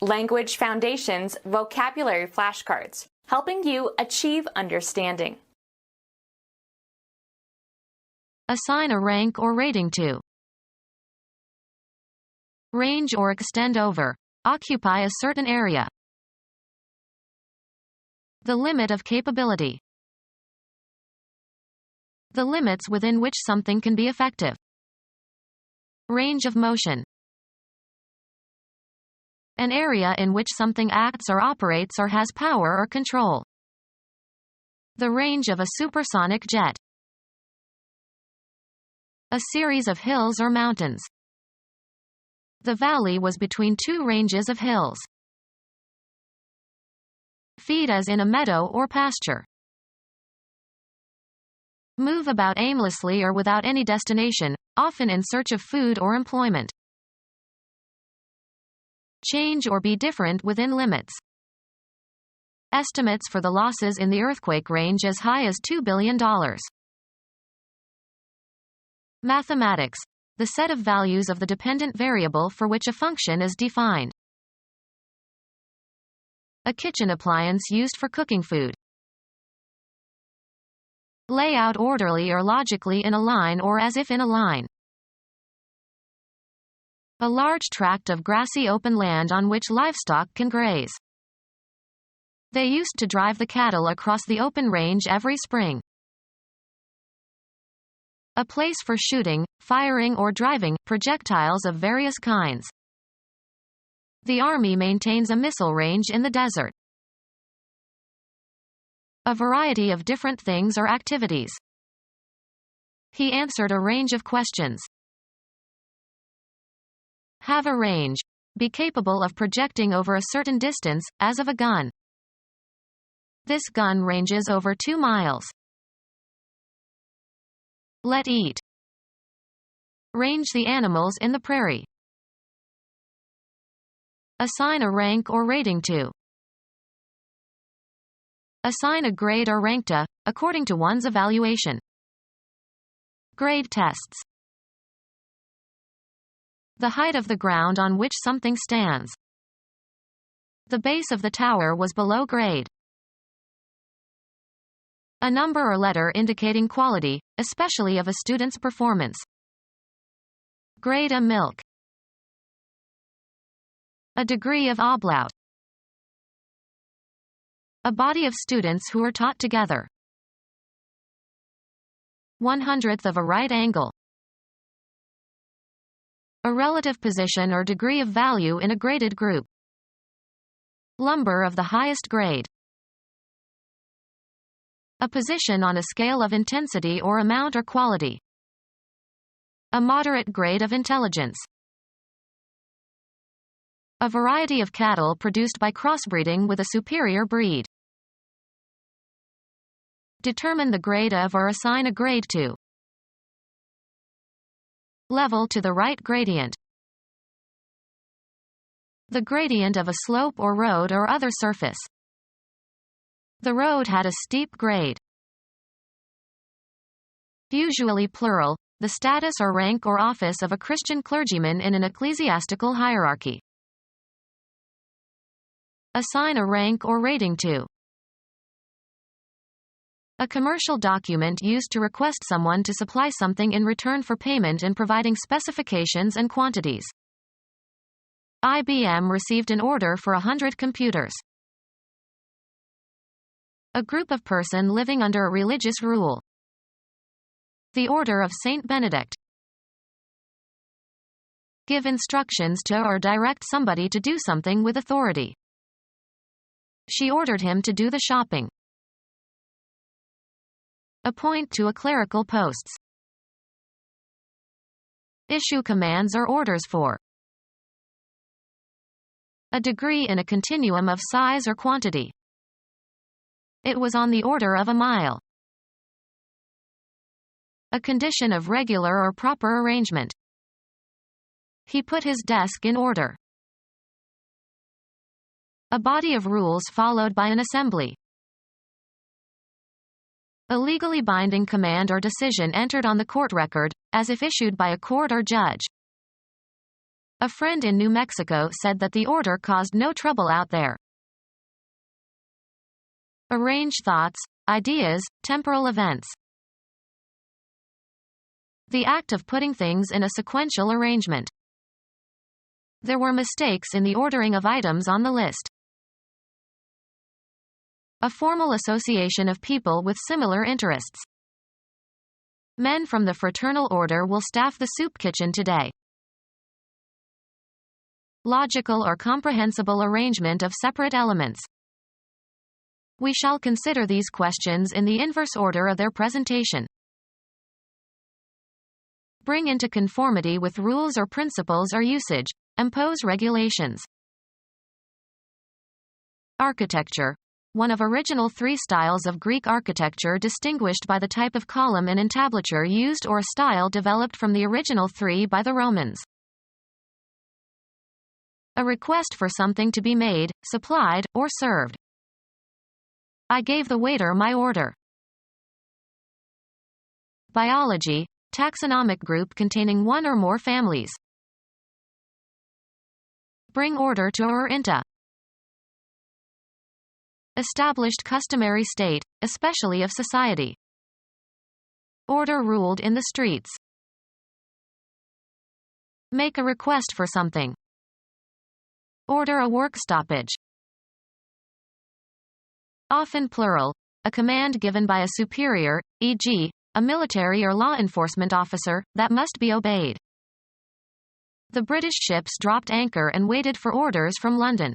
Language Foundations Vocabulary Flashcards, helping you achieve understanding. Assign a rank or rating to. Range or extend over. Occupy a certain area. The limit of capability. The limits within which something can be effective. Range of motion. An area in which something acts or operates or has power or control. The range of a supersonic jet. A series of hills or mountains. The valley was between two ranges of hills. Feed as in a meadow or pasture. Move about aimlessly or without any destination, often in search of food or employment. Change or be different within limits. Estimates for the losses in the earthquake range as high as $2 billion. Mathematics. The set of values of the dependent variable for which a function is defined. A kitchen appliance used for cooking food. Lay out orderly or logically in a line or as if in a line. A large tract of grassy open land on which livestock can graze. They used to drive the cattle across the open range every spring. A place for shooting, firing or driving projectiles of various kinds. The Army maintains a missile range in the desert. A variety of different things or activities. He answered a range of questions. Have a range. Be capable of projecting over a certain distance, as of a gun. This gun ranges over 2 miles. Let eat. Range the animals in the prairie. Assign a rank or rating to. Assign a grade or rank to, according to one's evaluation. Grade tests. The height of the ground on which something stands. The base of the tower was below grade. A number or letter indicating quality, especially of a student's performance. Grade a milk. A degree of ablaut. A body of students who are taught together. 1/100th of a right angle. A relative position or degree of value in a graded group. Lumber of the highest grade. A position on a scale of intensity or amount or quality. A moderate grade of intelligence. A variety of cattle produced by crossbreeding with a superior breed. Determine the grade of or assign a grade to. Level to the right gradient. The gradient of a slope or road or other surface. The road had a steep grade. Usually plural, the status or rank or office of a Christian clergyman in an ecclesiastical hierarchy. Assign a rank or rating to. A commercial document used to request someone to supply something in return for payment and providing specifications and quantities. IBM received an order for 100 computers. A group of person living under a religious rule. The Order of Saint Benedict. Give instructions to or direct somebody to do something with authority. She ordered him to do the shopping. Appoint to a clerical posts. Issue commands or orders for. A degree in a continuum of size or quantity. It was on the order of a mile. A condition of regular or proper arrangement. He put his desk in order. A body of rules followed by an assembly. A legally binding command or decision entered on the court record, as if issued by a court or judge. A friend in New Mexico said that the order caused no trouble out there. Arrange thoughts, ideas, temporal events. The act of putting things in a sequential arrangement. There were mistakes in the ordering of items on the list. A formal association of people with similar interests. Men from the fraternal order will staff the soup kitchen today. Logical or comprehensible arrangement of separate elements. We shall consider these questions in the inverse order of their presentation. Bring into conformity with rules or principles or usage. Impose regulations. Architecture. One of original three styles of Greek architecture, distinguished by the type of column and entablature used, or a style developed from the original three by the Romans. A request for something to be made, supplied, or served. I gave the waiter my order. Biology. Taxonomic group containing one or more families. Bring order to or into. Established customary state, especially of society. Order ruled in the streets. Make a request for something. Order a work stoppage. Often plural. A command given by a superior, e.g., a military or law enforcement officer, that must be obeyed. The British ships dropped anchor and waited for orders from London.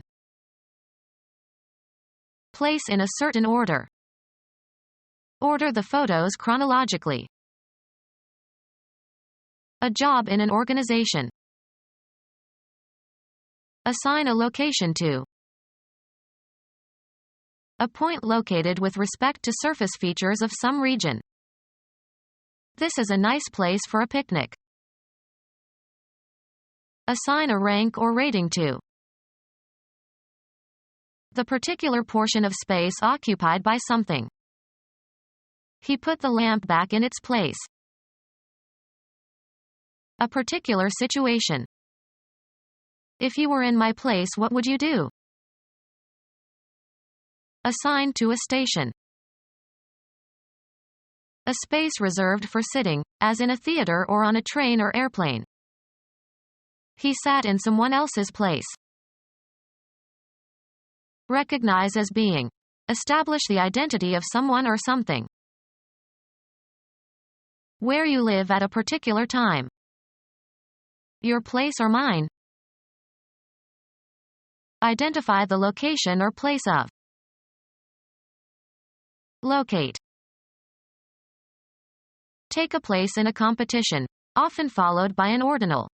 Place in a certain order. Order the photos chronologically. A job in an organization. Assign a location to. A point located with respect to surface features of some region. This is a nice place for a picnic. Assign a rank or rating to. The particular portion of space occupied by something. He put the lamp back in its place. A particular situation. If you were in my place, what would you do? Assigned to a station. A space reserved for sitting, as in a theater or on a train or airplane. He sat in someone else's place. Recognize as being. Establish the identity of someone or something. Where you live at a particular time. Your place or mine. Identify the location or place of. Locate. Take a place in a competition, often followed by an ordinal.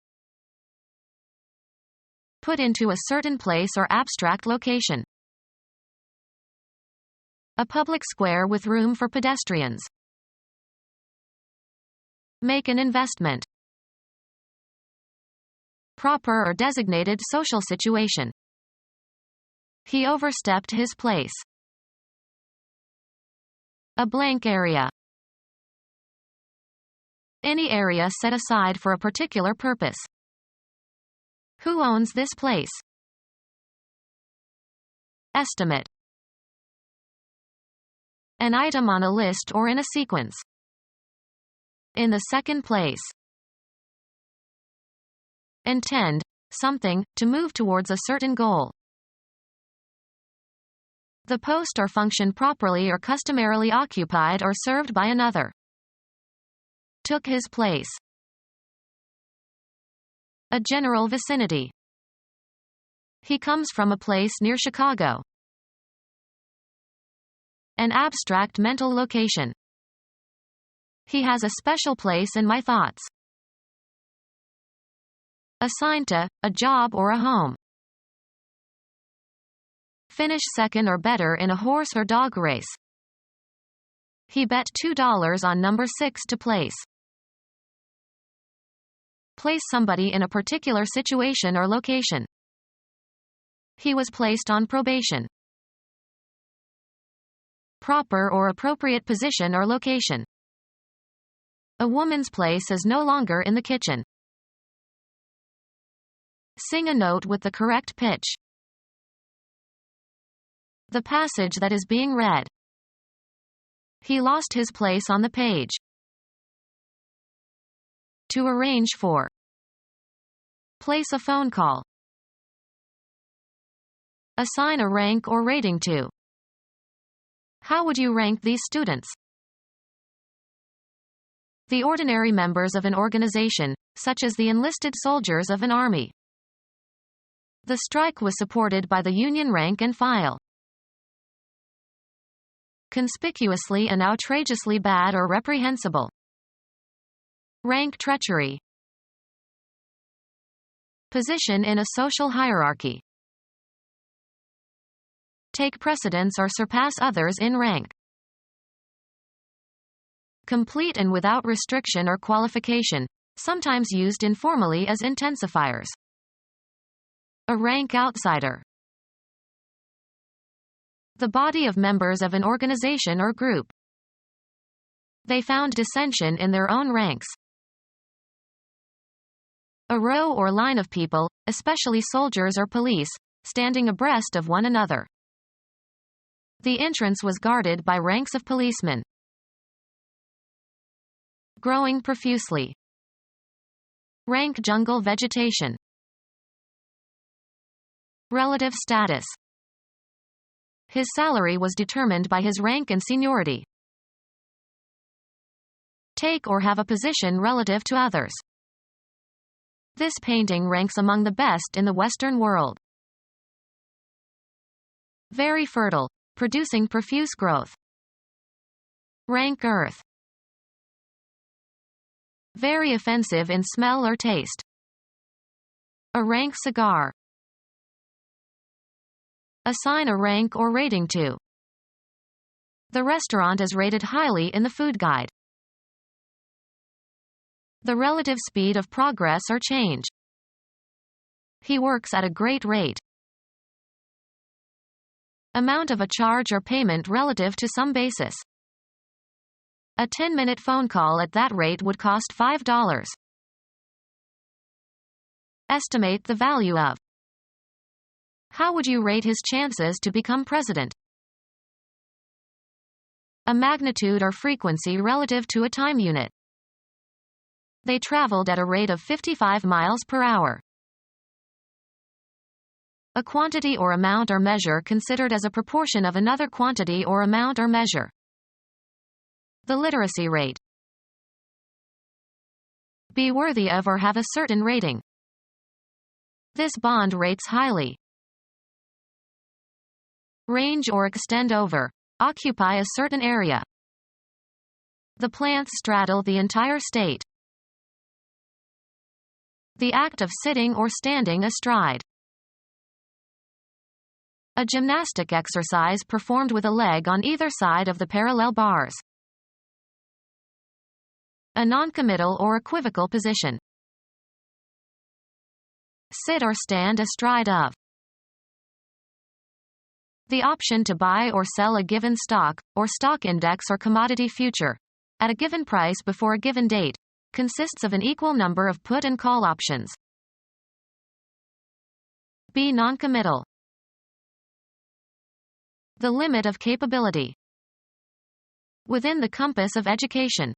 Put into a certain place or abstract location. A public square with room for pedestrians. Make an investment. Proper or designated social situation. He overstepped his place. A blank area. Any area set aside for a particular purpose. Who owns this place? Estimate. An item on a list or in a sequence. In the second place. Intend, something, to move towards a certain goal. The post or function properly or customarily occupied or served by another. Took his place. A general vicinity. He comes from a place near Chicago. An abstract mental location. He has a special place in my thoughts. Assigned to, a job or a home. Finish second or better in a horse or dog race. He bet $2 on number 6 to place. Place somebody in a particular situation or location. He was placed on probation. Proper or appropriate position or location. A woman's place is no longer in the kitchen. Sing a note with the correct pitch. The passage that is being read. He lost his place on the page. To arrange for. Place a phone call. Assign a rank or rating to. How would you rank these students? The ordinary members of an organization, such as the enlisted soldiers of an army. The strike was supported by the Union rank and file. Conspicuously and outrageously bad or reprehensible. Rank treachery. Position in a social hierarchy. Take precedence or surpass others in rank. Complete and without restriction or qualification, sometimes used informally as intensifiers. A rank outsider. The body of members of an organization or group. They found dissension in their own ranks. A row or line of people, especially soldiers or police, standing abreast of one another. The entrance was guarded by ranks of policemen. Growing profusely. Rank jungle vegetation. Relative status. His salary was determined by his rank and seniority. Take or have a position relative to others. This painting ranks among the best in the Western world. Very fertile, producing profuse growth. Rank earth. Very offensive in smell or taste. A rank cigar. Assign a rank or rating to. The restaurant is rated highly in the food guide. The relative speed of progress or change. He works at a great rate. Amount of a charge or payment relative to some basis. A 10-minute phone call at that rate would cost $5. Estimate the value of. How would you rate his chances to become president? A magnitude or frequency relative to a time unit. They traveled at a rate of 55 miles per hour. A quantity or amount or measure considered as a proportion of another quantity or amount or measure. The literacy rate. Be worthy of or have a certain rating. This bond rates highly. Range or extend over. Occupy a certain area. The plants straddle the entire state. The act of sitting or standing astride. A gymnastic exercise performed with a leg on either side of the parallel bars. A noncommittal or equivocal position. Sit or stand astride of. The option to buy or sell a given stock, or stock index or commodity future, at a given price before a given date, consists of an equal number of put and call options. Be noncommittal. The limit of capability. Within the compass of education.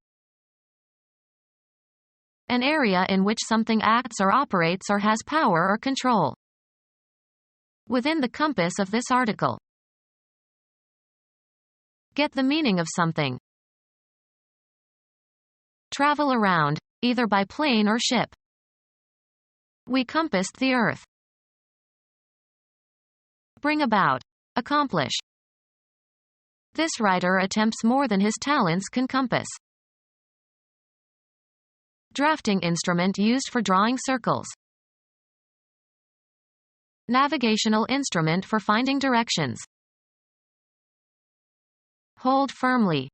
An area in which something acts or operates or has power or control. Within the compass of this article. Get the meaning of something. Travel around, either by plane or ship. We compassed the earth. Bring about. Accomplish. This writer attempts more than his talents can compass. Drafting instrument used for drawing circles. Navigational instrument for finding directions. Hold firmly.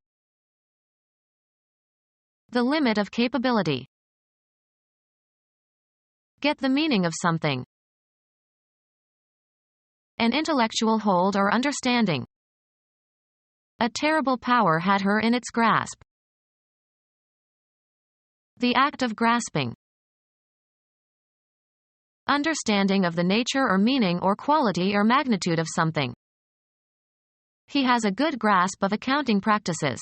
The limit of capability. Get the meaning of something. An intellectual hold or understanding. A terrible power had her in its grasp. The act of grasping. understanding of the nature or meaning or quality or magnitude of something. He has a good grasp of accounting practices.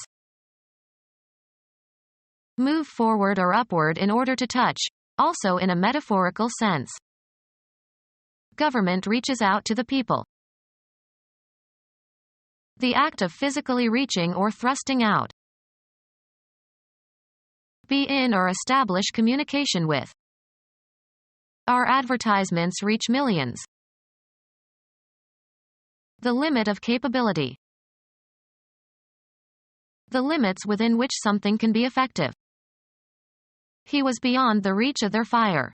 Move forward or upward in order to touch, also in a metaphorical sense. Government reaches out to the people. The act of physically reaching or thrusting out. Be in or establish communication with. Our advertisements reach millions. The limit of capability. The limits within which something can be effective. He was beyond the reach of their fire.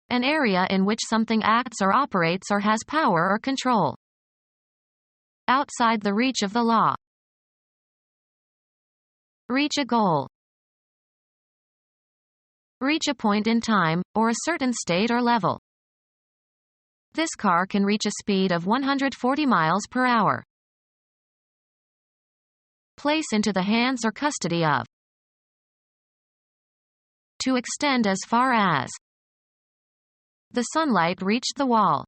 An area in which something acts or operates or has power or control. Outside the reach of the law. Reach a goal. Reach a point in time, or a certain state or level. This car can reach a speed of 140 miles per hour. Place into the hands or custody of. To extend as far as. The sunlight reached the wall.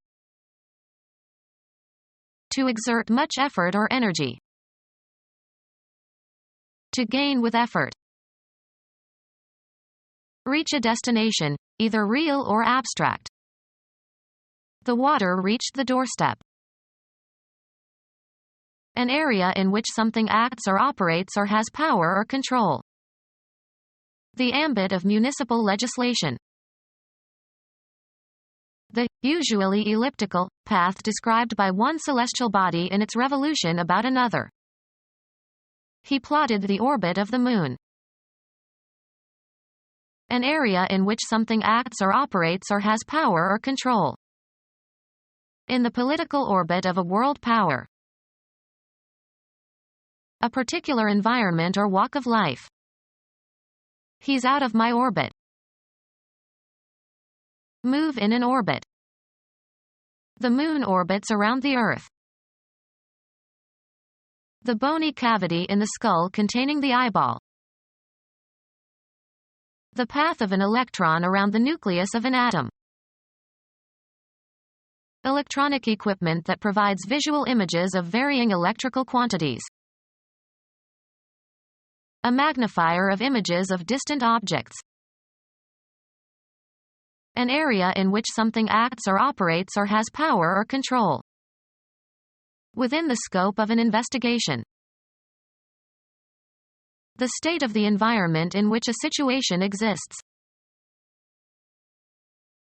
To exert much effort or energy. To gain with effort. Reach a destination, either real or abstract. The water reached the doorstep. An area in which something acts or operates or has power or control. The ambit of municipal legislation. The, usually elliptical, path described by one celestial body in its revolution about another. He plotted the orbit of the moon. An area in which something acts or operates or has power or control. In the political orbit of a world power. A particular environment or walk of life. He's out of my orbit. Move in an orbit. The moon orbits around the Earth. The bony cavity in the skull containing the eyeball. The path of an electron around the nucleus of an atom. Electronic equipment that provides visual images of varying electrical quantities. A magnifier of images of distant objects. An area in which something acts or operates or has power or control. Within the scope of an investigation. The state of the environment in which a situation exists.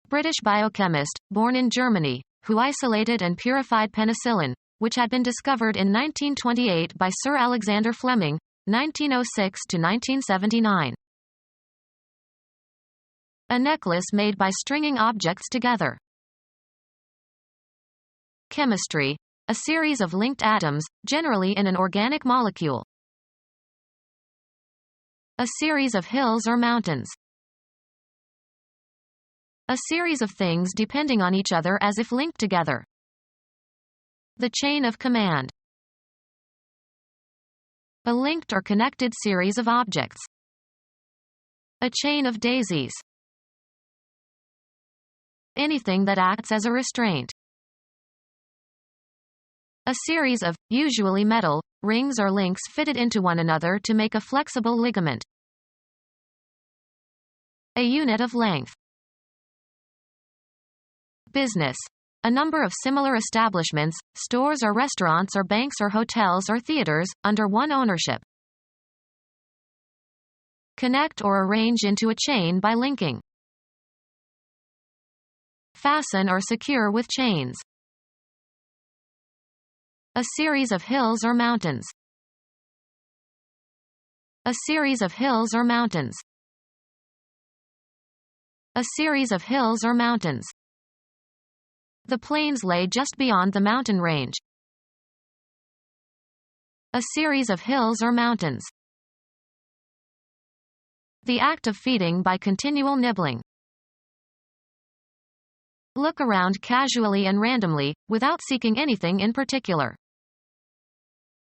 British biochemist, born in Germany, who isolated and purified penicillin, which had been discovered in 1928 by Sir Alexander Fleming, 1906 to 1979. A necklace made by stringing objects together. Chemistry, a series of linked atoms, generally in an organic molecule. A series of hills or mountains. A series of things depending on each other as if linked together. The chain of command. A linked or connected series of objects. A chain of daisies. Anything that acts as a restraint. A series of, usually metal, rings or links fitted into one another to make a flexible ligament. A unit of length. Business. A number of similar establishments, stores or restaurants or banks or hotels or theaters, under one ownership. Connect or arrange into a chain by linking. Fasten or secure with chains. A series of hills or mountains. A series of hills or mountains. A series of hills or mountains. The plains lay just beyond the mountain range. A series of hills or mountains. The act of feeding by continual nibbling. Look around casually and randomly, without seeking anything in particular.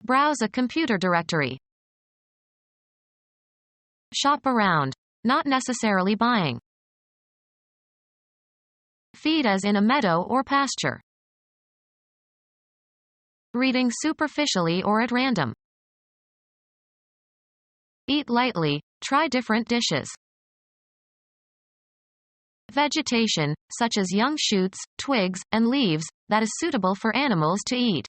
Browse a computer directory. Shop around. Not necessarily buying. Feed as in a meadow or pasture. Reading superficially or at random. Eat lightly, try different dishes. Vegetation, such as young shoots, twigs, and leaves, that is suitable for animals to eat.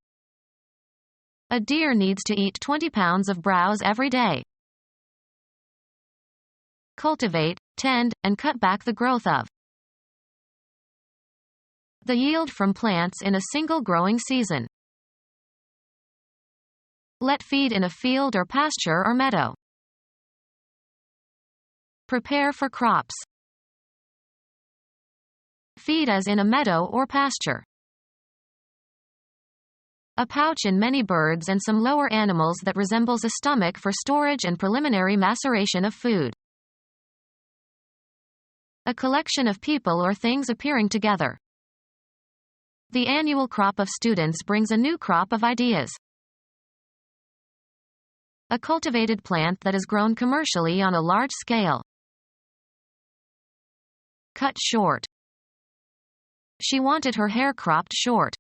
A deer needs to eat 20 pounds of browse every day. Cultivate, tend, and cut back the growth of. The yield from plants in a single growing season. Let feed in a field or pasture or meadow. Prepare for crops. Feed as in a meadow or pasture. A pouch in many birds and some lower animals that resembles a stomach for storage and preliminary maceration of food. A collection of people or things appearing together. The annual crop of students brings a new crop of ideas. A cultivated plant that is grown commercially on a large scale. Cut short. She wanted her hair cropped short.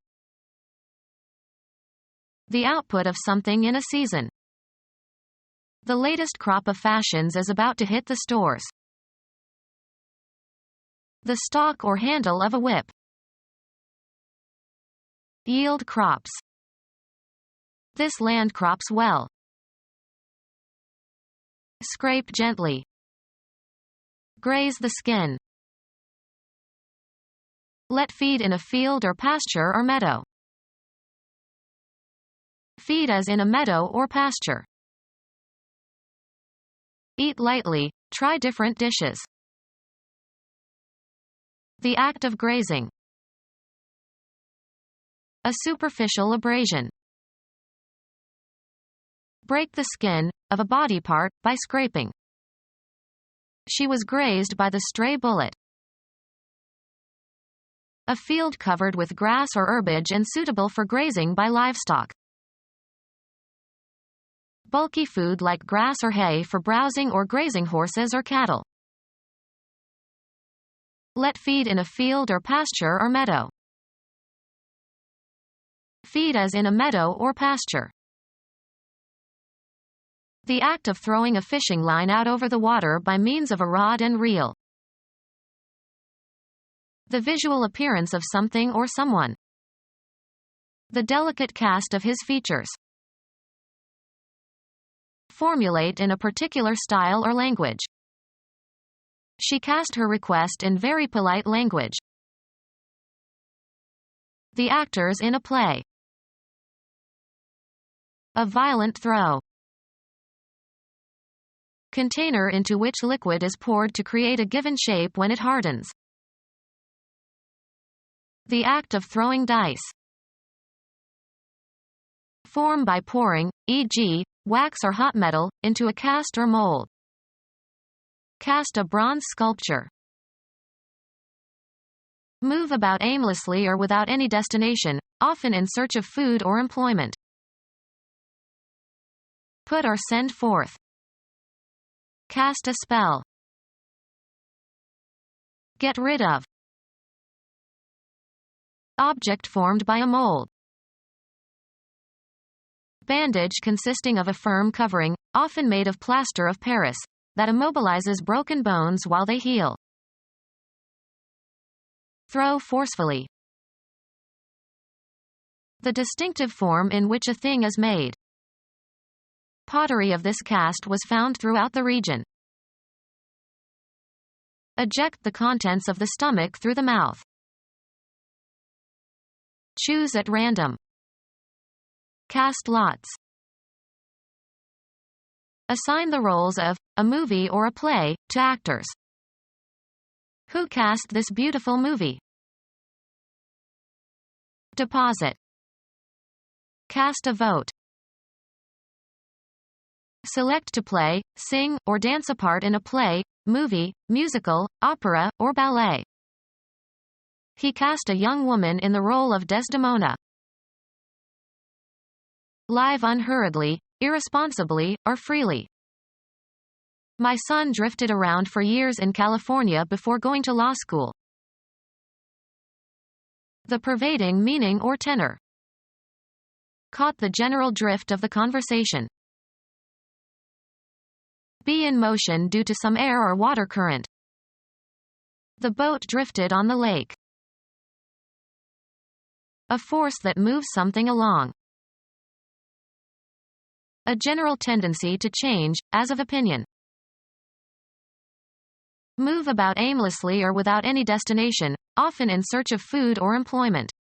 The output of something in a season. The latest crop of fashions is about to hit the stores. The stalk or handle of a whip. Yield crops. This land crops well. Scrape gently. Graze the skin. Let feed in a field or pasture or meadow. Feed as in a meadow or pasture. Eat lightly, try different dishes. The act of grazing. A superficial abrasion. Break the skin of a body part by scraping. She was grazed by the stray bullet. A field covered with grass or herbage and suitable for grazing by livestock. Bulky food like grass or hay for browsing or grazing horses or cattle. Let feed in a field or pasture or meadow. Feed as in a meadow or pasture. The act of throwing a fishing line out over the water by means of a rod and reel. The visual appearance of something or someone. The delicate cast of his features. Formulate in a particular style or language. She cast her request in very polite language. The actors in a play. A violent throw. Container into which liquid is poured to create a given shape when it hardens. The act of throwing dice. Form by pouring, e.g., wax or hot metal, into a cast or mold. Cast a bronze sculpture. Move about aimlessly or without any destination, often in search of food or employment. Put or send forth. Cast a spell. Get rid of. Object formed by a mold. Bandage consisting of a firm covering, often made of plaster of Paris, that immobilizes broken bones while they heal. Throw forcefully. The distinctive form in which a thing is made. Pottery of this cast was found throughout the region. Eject the contents of the stomach through the mouth. Choose at random. Cast lots. Assign the roles of a movie or a play to actors. Who cast this beautiful movie? Deposit. Cast a vote. Select to play, sing, or dance a part in a play, movie, musical, opera, or ballet. He cast a young woman in the role of Desdemona. Live unhurriedly, irresponsibly, or freely. My son drifted around for years in California before going to law school. The pervading meaning or tenor. Caught the general drift of the conversation. Be in motion due to some air or water current. The boat drifted on the lake. A force that moves something along. A general tendency to change, as of opinion. Move about aimlessly or without any destination, often in search of food or employment.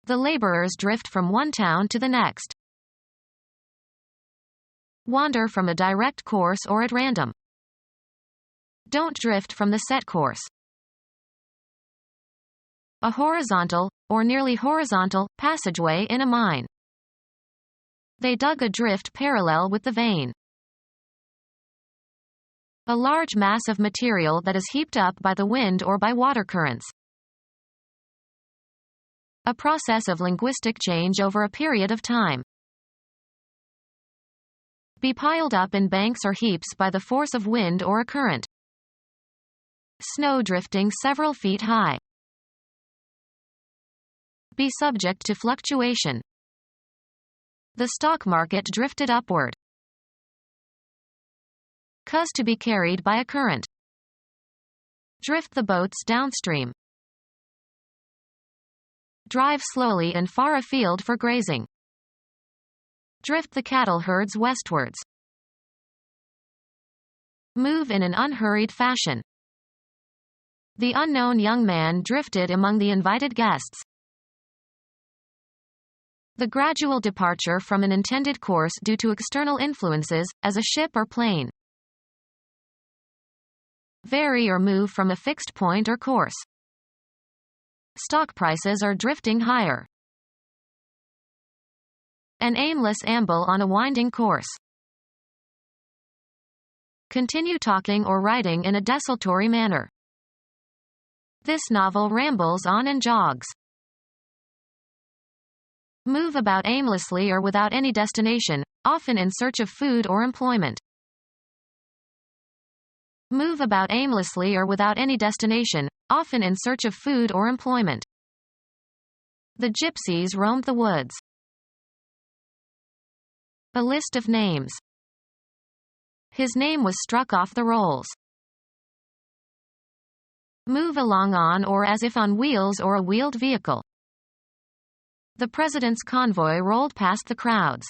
The laborers drift from one town to the next. Wander from a direct course or at random. Don't drift from the set course. A horizontal, or nearly horizontal, passageway in a mine. They dug a drift parallel with the vein. A large mass of material that is heaped up by the wind or by water currents. A process of linguistic change over a period of time. Be piled up in banks or heaps by the force of wind or a current. Snow drifting several feet high. Be subject to fluctuation. The stock market drifted upward. Cause to be carried by a current. Drift the boats downstream. Drive slowly and far afield for grazing. Drift the cattle herds westwards. Move in an unhurried fashion. The unknown young man drifted among the invited guests. The gradual departure from an intended course due to external influences, as a ship or plane. Vary or move from a fixed point or course. Stock prices are drifting higher. An aimless amble on a winding course. Continue talking or writing in a desultory manner. This novel rambles on and jogs. Move about aimlessly or without any destination, often in search of food or employment. Move about aimlessly or without any destination, often in search of food or employment. The gypsies roamed the woods. A list of names. His name was struck off the rolls. Move along on or as if on wheels or a wheeled vehicle. The president's convoy rolled past the crowds.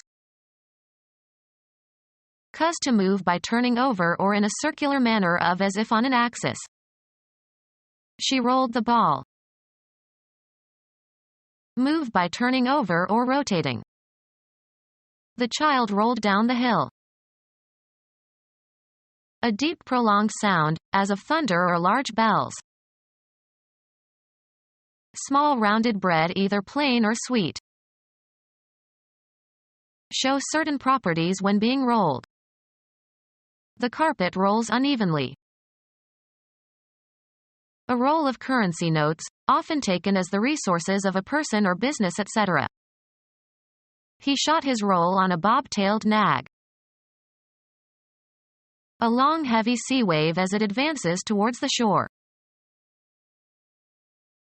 Cause to move by turning over or in a circular manner of as if on an axis. She rolled the ball. Move by turning over or rotating. The child rolled down the hill. A deep prolonged sound, as of thunder or large bells. Small rounded bread, either plain or sweet. Show certain properties when being rolled. The carpet rolls unevenly. A roll of currency notes, often taken as the resources of a person or business, etc. He shot his roll on a bob-tailed nag. A long heavy sea wave as it advances towards the shore.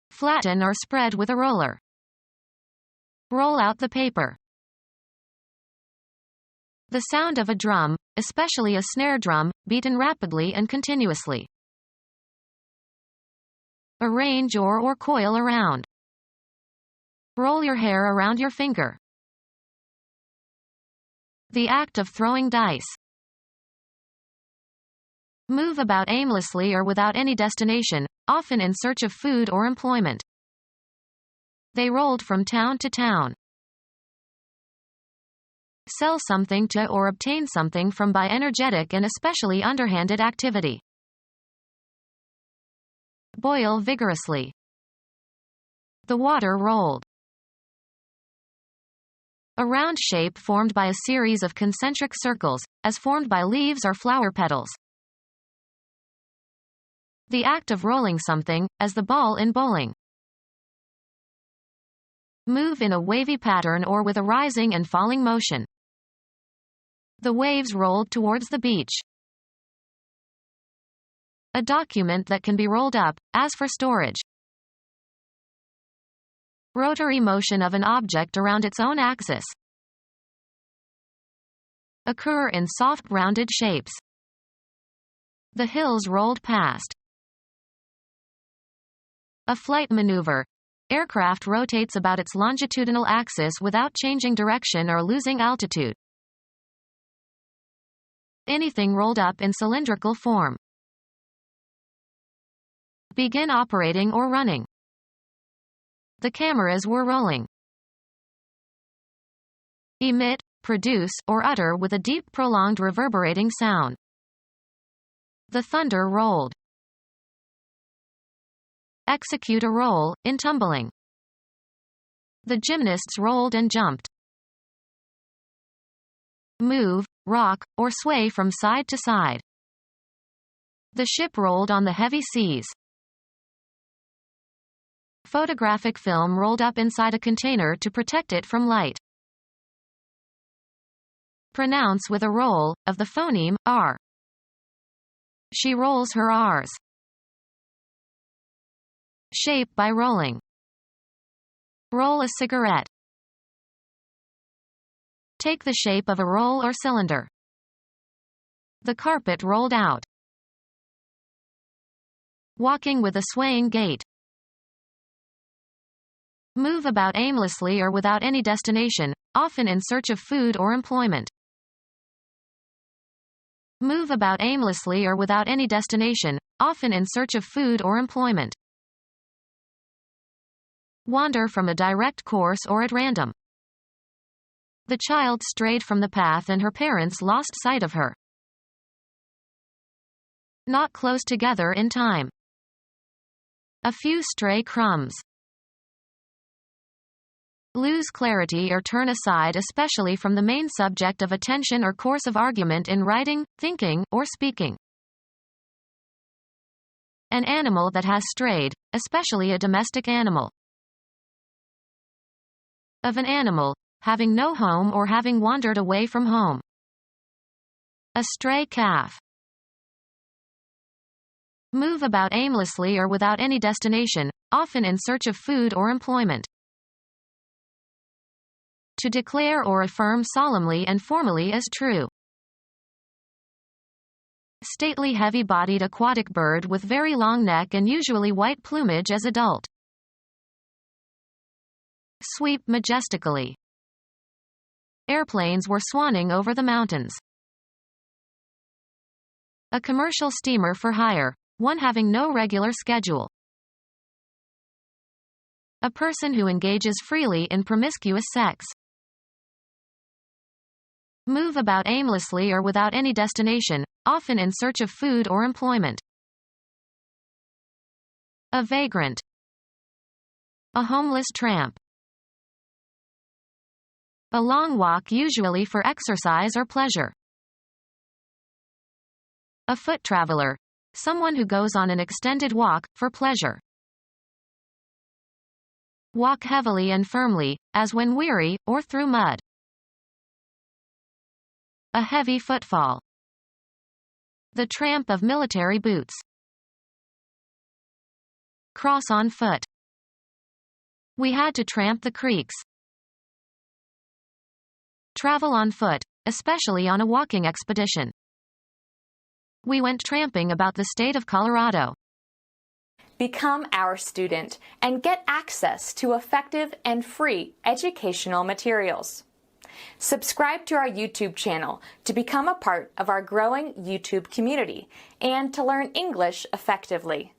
Flatten or spread with a roller. Roll out the paper. The sound of a drum, especially a snare drum, beaten rapidly and continuously. Arrange or coil around. Roll your hair around your finger. The act of throwing dice. Move about aimlessly or without any destination, often in search of food or employment. They rolled from town to town. Sell something to or obtain something from by energetic and especially underhanded activity. Boil vigorously. The water rolled. A round shape formed by a series of concentric circles, as formed by leaves or flower petals. The act of rolling something, as the ball in bowling. Move in a wavy pattern or with a rising and falling motion. The waves rolled towards the beach. A document that can be rolled up, as for storage. Rotary motion of an object around its own axis. Occur in soft rounded shapes. The hills rolled past. A flight maneuver. Aircraft rotates about its longitudinal axis without changing direction or losing altitude. Anything rolled up in cylindrical form. Begin operating or running. The cameras were rolling. Emit, produce, or utter with a deep prolonged reverberating sound. The thunder rolled. Execute a roll, in tumbling. The gymnasts rolled and jumped. Move, rock, or sway from side to side. The ship rolled on the heavy seas. Photographic film rolled up inside a container to protect it from light. Pronounce with a roll, of the phoneme, R. She rolls her R's. Shape by rolling. Roll a cigarette. Take the shape of a roll or cylinder. The carpet rolled out. Walking with a swaying gait. Move about aimlessly or without any destination, often in search of food or employment. Move about aimlessly or without any destination, often in search of food or employment. Wander from a direct course or at random. The child strayed from the path and her parents lost sight of her. Not close together in time. A few stray crumbs. Lose clarity or turn aside, especially from the main subject of attention or course of argument in writing, thinking, or speaking. An animal that has strayed, especially a domestic animal. Of an animal, having no home or having wandered away from home. A stray calf. Move about aimlessly or without any destination, often in search of food or employment. To declare or affirm solemnly and formally as true. Stately heavy-bodied aquatic bird with very long neck and usually white plumage as adult. Sweep majestically. Airplanes were swanning over the mountains. A commercial steamer for hire, one having no regular schedule. A person who engages freely in promiscuous sex. Move about aimlessly or without any destination, often in search of food or employment. A vagrant. A homeless tramp. A long walk, usually for exercise or pleasure. A foot traveler. Someone who goes on an extended walk, for pleasure. Walk heavily and firmly, as when weary, or through mud. A heavy footfall. The tramp of military boots. Cross on foot. We had to tramp the creeks. Travel on foot, especially on a walking expedition. We went tramping about the state of Colorado. Become our student and get access to effective and free educational materials. Subscribe to our YouTube channel to become a part of our growing YouTube community and to learn English effectively.